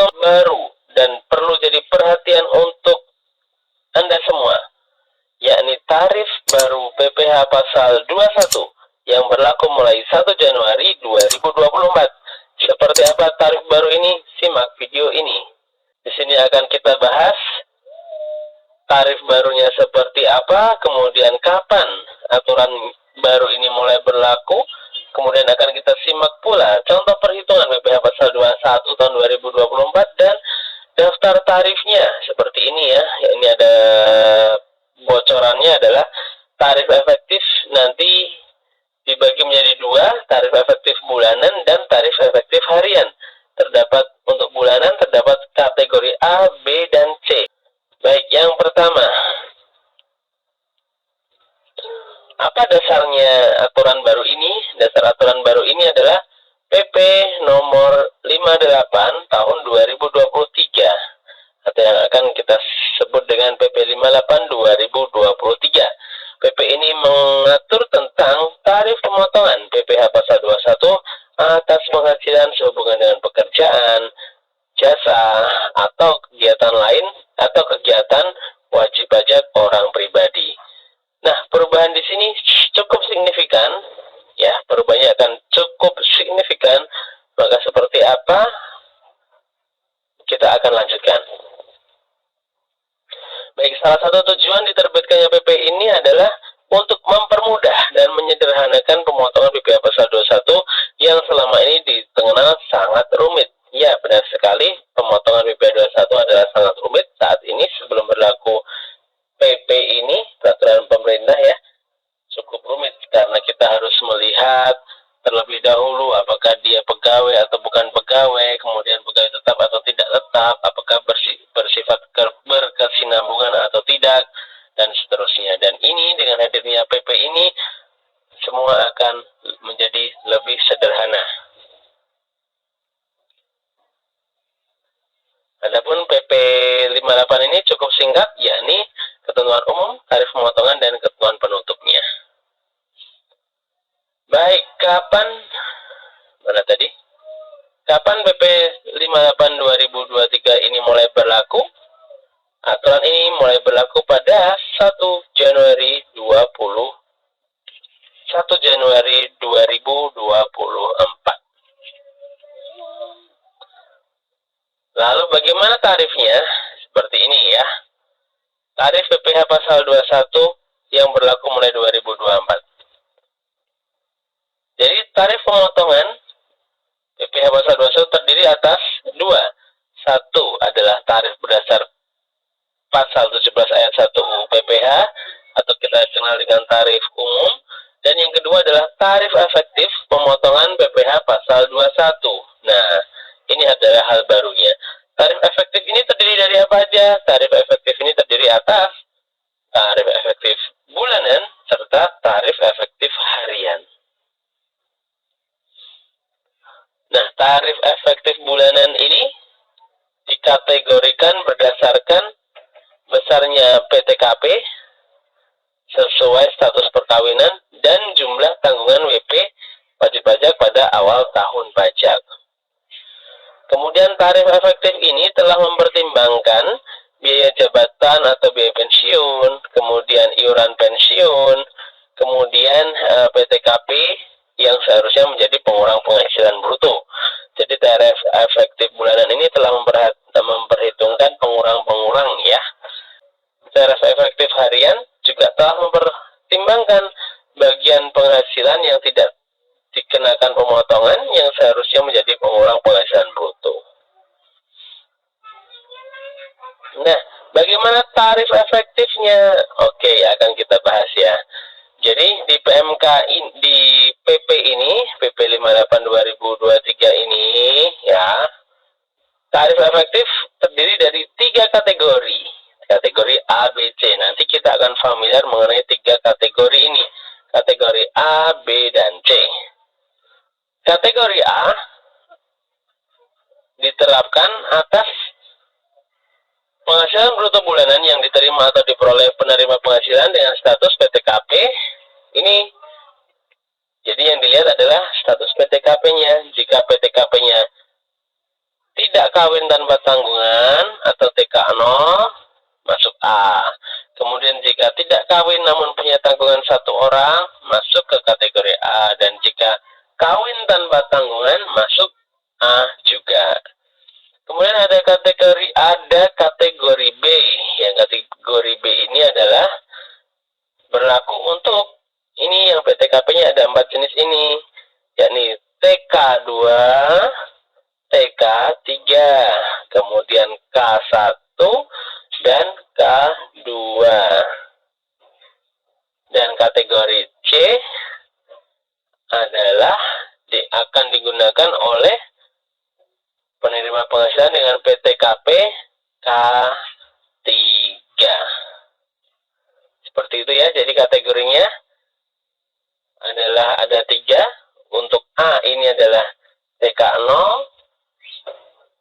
pemotongan baru dan perlu jadi perhatian untuk Anda semua, yakni tarif baru PPh pasal 21 yang berlaku mulai 1 Januari 2024. Seperti apa tarif baru ini? Simak video ini. Di sini akan kita bahas tarif barunya seperti apa, kemudian kapan aturan baru ini mulai berlaku, kemudian akan kita simak pula contoh perhitungan PPh pasal 21 tahun 2024 dan daftar tarifnya seperti ini ya. Ini ada bocorannya adalah tarif efektif nanti dibagi menjadi dua, tarif efektif bulanan dan tarif efektif harian. Terdapat untuk bulanan terdapat kategori A, B, dan C. Baik, yang pertama, apa dasarnya aturan baru ini? Dasar aturan baru ini adalah PP nomor 58 tahun 2023 atau yang akan kita sebut dengan PP 58 2023. PP ini mengatur tentang tarif pemotongan PPh pasal 21 atas penghasilan sehubungan dengan pekerjaan, jasa, atau kegiatan lain atau kegiatan wajib pajak orang pribadi. Nah, perubahan di sini cukup signifikan, ya, perubahannya akan cukup signifikan. Maka seperti apa? Kita akan lanjutkan. Baik, salah satu tujuan diterbitkannya PP ini adalah untuk mempermudah dan menyederhanakan pemotongan PPh pasal 21 yang selama ini dikenal sangat rumit. Ya, benar sekali, pemotongan PPh 21 adalah sangat rumit saat ini sebelum berlaku PP ini, peraturan pemerintah ya, cukup rumit karena kita harus melihat terlebih dahulu apakah dia pegawai atau bukan pegawai, kemudian pegawai tetap atau tidak tetap, apakah bersifat berkesinambungan atau tidak, dan seterusnya. Dan ini dengan hadirnya PP ini semua akan menjadi lebih sederhana. Adapun PP 58 ini cukup singkat, yakni ketentuan umum, tarif pemotongan, dan ketentuan penutupnya. Baik, kapan PP 58 2023 ini mulai berlaku? Aturan ini mulai berlaku pada 1 Januari 2024. Lalu bagaimana tarifnya? Seperti ini ya. Tarif PPh pasal 21 yang berlaku mulai 2024. Jadi tarif pemotongan PPh pasal 21 terdiri atas dua. Satu adalah tarif berdasar pasal 17 ayat 1 UU PPh atau kita kenal dengan tarif umum, dan yang kedua adalah tarif efektif pemotongan PPh pasal 21. Nah, ini adalah hal barunya. Tarif efektif ini terdiri dari apa aja? Tarif efektif ini terdiri atas tarif efektif bulanan serta tarif efektif harian. Nah, tarif efektif bulanan ini dikategorikan berdasarkan besarnya PTKP sesuai status perkawinan dan jumlah tanggungan WP wajib pajak pada awal tahun pajak. Kemudian tarif efektif ini telah mempertimbangkan biaya jabatan atau biaya pensiun, kemudian iuran pensiun, kemudian PTKP yang seharusnya menjadi pengurang penghasilan bruto. Jadi tarif efektif bulanan ini telah memperhitungkan pengurang-pengurang ya. Tarif efektif harian juga telah mempertimbangkan bagian penghasilan yang tidak dikenakan pemotongan yang seharusnya menjadi pengurang penghasilan bruto. Nah, bagaimana tarif efektifnya? Oke, akan kita bahas ya. Jadi di PMK di PP ini, PP 58 2023 ini ya, tarif efektif terdiri dari 3 kategori. Kategori A, B, C. Nanti kita akan familiar mengenai 3 kategori ini. Kategori A, B, dan C. Kategori A diterapkan atas penghasilan bruto bulanan yang diterima atau diperoleh penerima penghasilan dengan status PTKP. Ini jadi yang dilihat adalah status PTKP-nya. Jika PTKP-nya tidak kawin tanpa tanggungan atau TK0 masuk A. Kemudian jika tidak kawin namun punya tanggungan 1 orang masuk ke kategori A, dan jika kawin tanpa tanggungan masuk A juga. Kemudian ada kategori B. Yang kategori B ini adalah berlaku untuk ini yang PTKP-nya ada 4 jenis ini, yakni TK2, TK3, kemudian K1 dan K2. Dan kategori C adalah akan digunakan oleh penerima penghasilan dengan PTKP K3. Seperti itu ya, jadi kategorinya adalah ada 3. Untuk A ini adalah TK0,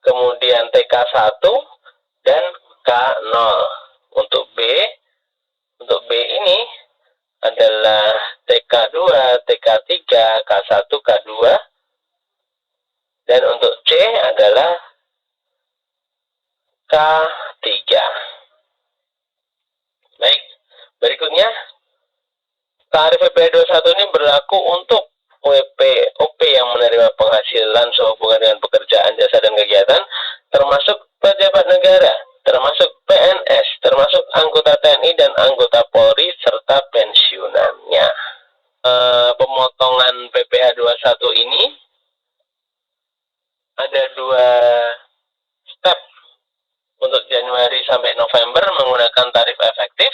kemudian TK1, dan K0. Untuk B ini adalah TK2, TK3, K1, K2. Dan untuk C adalah K3. Baik, berikutnya tarif WP 21 ini berlaku untuk OP yang menerima penghasilan sehubungan dengan pekerjaan, jasa, dan kegiatan, termasuk pejabat negara, termasuk PNS, termasuk anggota TNI dan anggota Polri, serta pensiunannya. Pemotongan PPh 21 ini ada 2 step. Untuk Januari sampai November menggunakan tarif efektif.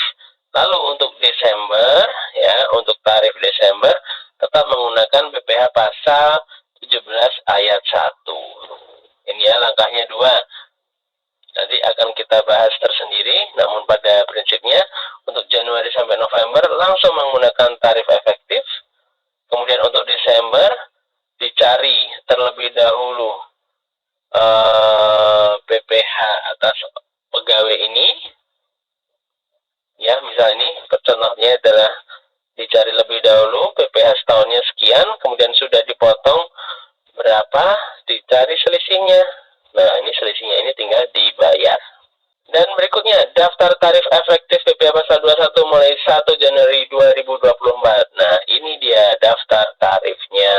Lalu untuk Desember, ya, untuk tarif Desember tetap menggunakan PPh pasal 17 ayat 1. Ini ya, langkahnya 2. Nanti akan kita bahas tersendiri, namun pada prinsipnya untuk Januari sampai November langsung menggunakan tarif efektif. Kemudian untuk Desember dicari terlebih dahulu PPh atas pegawai ini, ya, misal ini contohnya adalah dicari lebih dahulu PPh setahunnya sekian, kemudian sudah dipotong berapa, dicari selisihnya. Nah, ini selisihnya ini tinggal dibayar. Dan berikutnya daftar tarif efektif PPh pasal 21 mulai 1 Januari 2024. Nah, ini dia daftar tarifnya.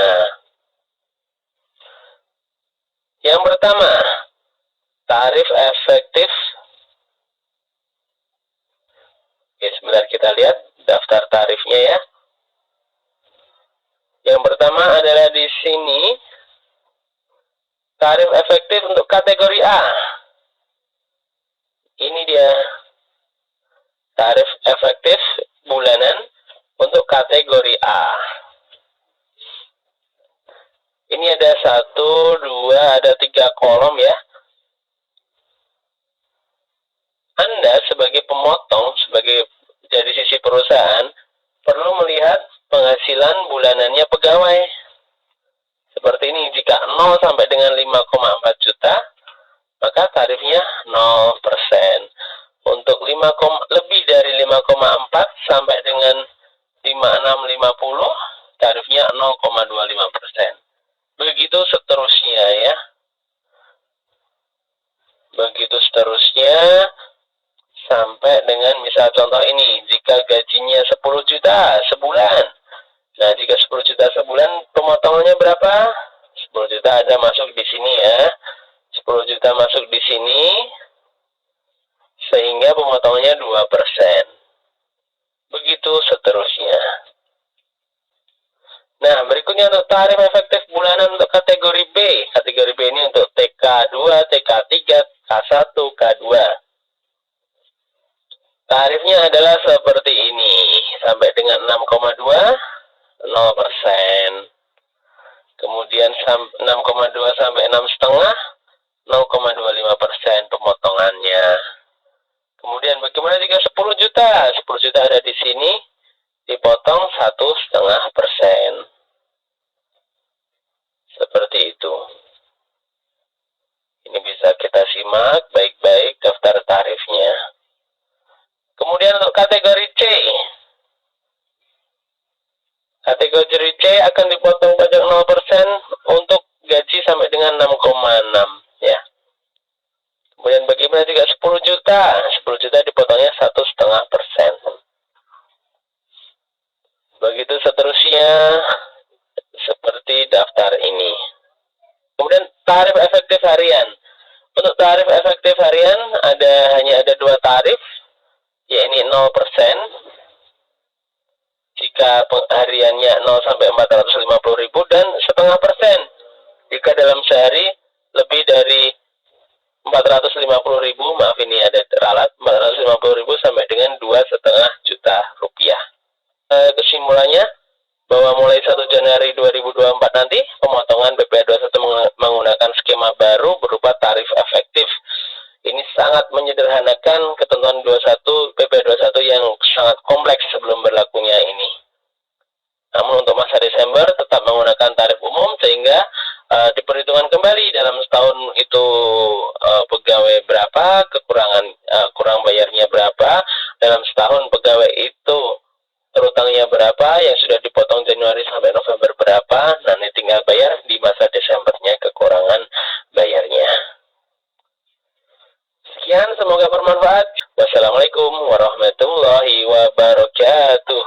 Yang pertama, tarif efektif. Oke, sebentar kita lihat daftar tarifnya ya. Yang pertama adalah di sini tarif efektif untuk kategori A. Ini dia tarif efektif bulanan untuk kategori A. Ini ada 1, 2, ada 3 kolom ya. Anda sebagai pemotong, sebagai dari sisi perusahaan, perlu melihat penghasilan bulanannya pegawai. Seperti ini, jika 0 sampai dengan 5,4 juta, maka tarifnya 0%. Untuk lebih dari 5,4 sampai dengan 5650, tarifnya 0,25%. Begitu seterusnya ya. Begitu seterusnya sampai dengan misal contoh ini, jika gajinya 10 juta sebulan. Nah, jika 10 juta sebulan, pemotongannya berapa? 10 juta ada masuk di sini ya. 10 juta masuk di sini, sehingga pemotongannya 2%. Begitu seterusnya. Nah, berikutnya untuk tarif efektif bulanan untuk kategori B. Kategori B ini untuk TK2, TK3, K1, K2. Tarifnya adalah seperti ini. Sampai dengan 6,2, 0%. Kemudian 6,2 sampai 6,5, 0,25% pemotongannya. Kemudian bagaimana jika 10 juta? 10 juta ada di sini, dipotong 1,5%. Seperti itu. Ini bisa kita simak baik-baik daftar tarifnya. Kemudian untuk kategori C. Kategori C akan dipotong pajak 0% untuk gaji sampai dengan 6,6 ya. Bagaimana jika 10 juta? 10 juta dipotongnya 1,5%. Begitu seterusnya seperti daftar ini. Kemudian tarif efektif harian. Untuk tarif efektif harian hanya ada 2 tarif, yakni 0%. Jika hariannya 0 sampai 450.000 dan 0,5% jika dalam sehari lebih dari 450.000, maaf ini ada ralat, 450.000 sampai dengan 2,5 juta rupiah. Kesimpulannya bahwa mulai 1 Januari 2024 nanti pemotongan BPH 21 menggunakan skema baru berupa tarif efektif. Ini sangat menyederhanakan ketentuan 21 BPH 21 yang sangat kompleks sebelum berlakunya ini. Namun untuk masa Desember tetap menggunakan tarif umum sehingga diperhitungkan kembali dalam setahun itu pegawai berapa, kurang bayarnya berapa, dalam setahun pegawai itu terutangnya berapa, yang sudah dipotong Januari sampai November berapa, nanti tinggal bayar di masa Desembernya kekurangan bayarnya. Sekian, semoga bermanfaat. Wassalamualaikum warahmatullahi wabarakatuh.